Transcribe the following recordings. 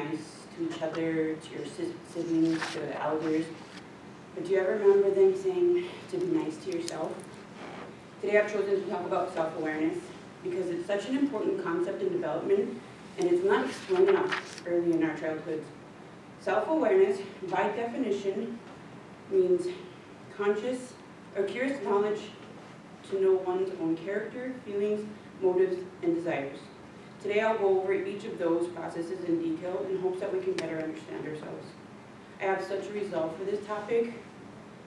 nice to each other, to your siblings, to the elders. But do you ever remember them saying to be nice to yourself? Today I've chosen to talk about self-awareness because it's such an important concept in development and it's not explained enough early in our childhoods. Self-awareness, by definition, means conscious or curious knowledge to know one's own character, feelings, motives, and desires. Today I'll go over each of those processes in detail in hopes that we can better understand ourselves. I have such a resolve for this topic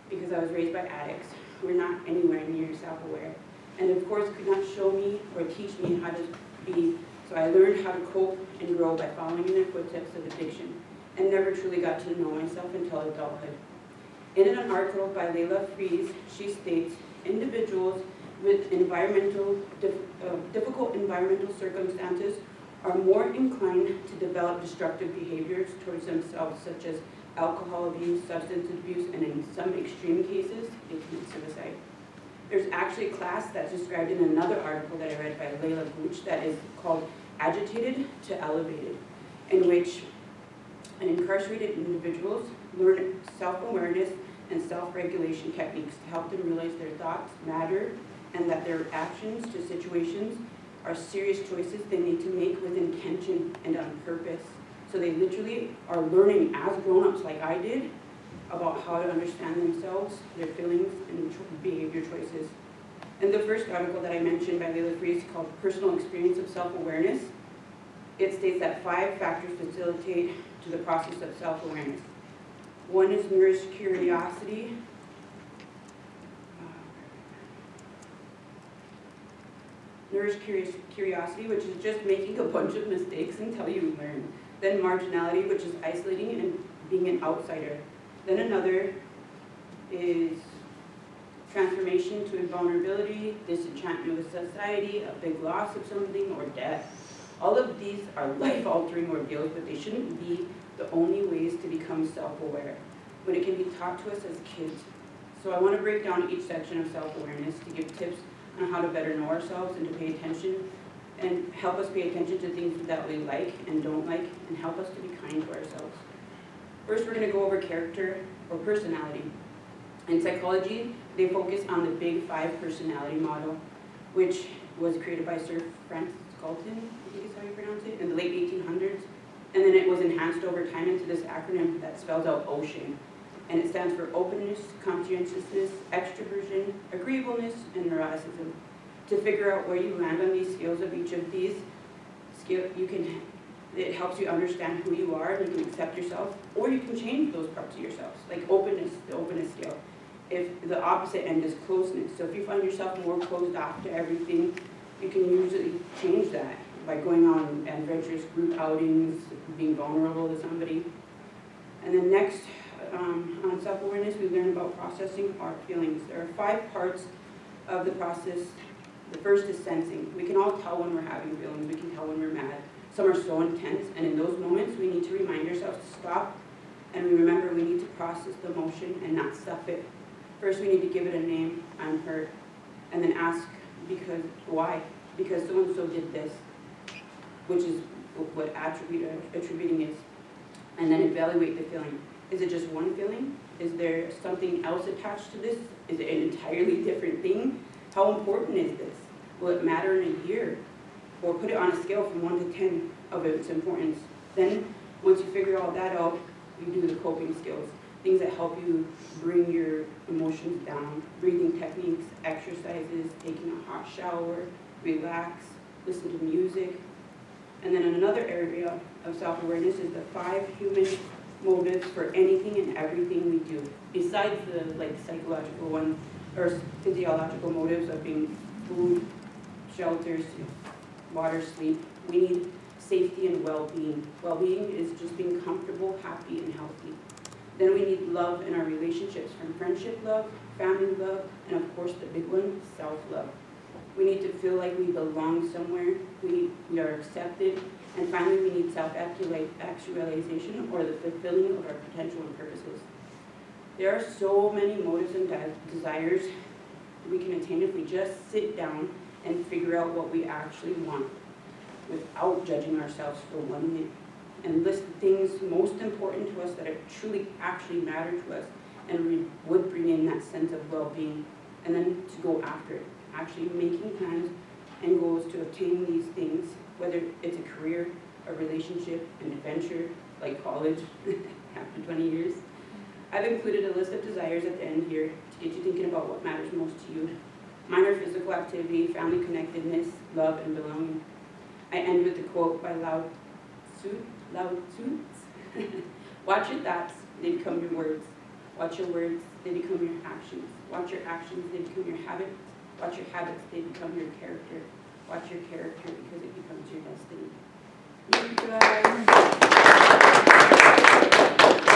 because I was raised by addicts who were not anywhere near self-aware, and of course could not show me or teach me how to be, so I learned how to cope and grow by following in their footsteps of addiction, and never truly got to know myself until adulthood. In an article by Layla Fries, she states, individuals with difficult environmental circumstances are more inclined to develop destructive behaviors towards themselves, such as alcohol abuse, substance abuse, and in some extreme cases, they commit suicide. There's actually a class that's described in another article that I read by Layla Gooch that is called Agitated to Elevated, in which incarcerated individuals learn self-awareness and self-regulation techniques to help them realize their thoughts matter and that their actions to situations are serious choices they need to make with intention and on purpose. So they literally are learning as grown-ups like I did about how to understand themselves, their feelings, and behavior choices. In the first article that I mentioned by Layla Fries called Personal Experience of Self-Awareness, it states that 5 factors facilitate to the process of self-awareness. One is nourished curiosity. Nourished curiosity, which is just making a bunch of mistakes until you learn. Then marginality, which is isolating and being an outsider. Then another is transformation to invulnerability, disenchantment with society, a big loss of something, or death. All of these are life-altering ordeals, but they shouldn't be the only ways to become self-aware when it can be taught to us as kids. So I want to break down each section of self-awareness to give tips on how to better know ourselves and to pay attention and help us pay attention to things that we like and don't like and help us to be kind to ourselves. First, we're going to go over character or personality. In psychology, they focus on the Big 5 personality model, which was created by Sir Francis Galton, I think is how you pronounce it, in the late 1800s. And then it was enhanced over time into this acronym that spells out OCEAN. And it stands for openness, conscientiousness, extroversion, agreeableness, and neuroticism. To figure out where you land on these scales of each of these scales, it helps you understand who you are and you can accept yourself, or you can change those parts of yourself, like openness, the openness scale. If the opposite end is closeness, so if you find yourself more closed off to everything, you can usually change that by going on adventurous group outings, being vulnerable to somebody. And then next, on self-awareness, we learn about processing our feelings. There are 5 parts of the process. The first is sensing. We can all tell when we're having feelings. We can tell when we're mad. Some are so intense, and in those moments, we need to remind ourselves to stop, and we remember we need to process the emotion and not stuff it. First, we need to give it a name, I'm hurt, and then ask, why? Because so-and-so did this, which is what attributing is. And then evaluate the feeling. Is it just one feeling? Is there something else attached to this? Is it an entirely different thing? How important is this? Will it matter in a year? Or put it on a scale from 1 to 10 of its importance. Then, once you figure all that out, you do the coping skills. Things that help you bring your emotions down. Breathing techniques, exercises, taking a hot shower, relax, listen to music. And then another area of self-awareness is the 5 human motives for anything and everything we do. Besides the psychological ones or physiological motives of being food, shelters, water, sleep, we need safety and well-being. Well-being is just being comfortable, happy, and healthy. Then we need love in our relationships, from friendship love, family love, and of course the big one, self-love. We need to feel like we belong somewhere, we are accepted, and finally we need self-actualization or the fulfilling of our potential and purposes. There are so many motives and desires we can attain if we just sit down and figure out what we actually want without judging ourselves for 1 minute. and list the things most important to us that are truly actually matter to us and would bring in that sense of well-being, and then to go after it, actually making plans and goals to obtain these things, whether it's a career, a relationship, an adventure, like college after 20 years. I've included a list of desires at the end here to get you thinking about what matters most to you. Mine are physical activity, family connectedness, love, and belonging. I end with a quote by Lao Tzu. Watch your thoughts, they become your words. Watch your words, they become your actions. Watch your actions, they become your habits. Watch your habits, they become your character. Watch your character because it becomes your destiny. Thank you guys.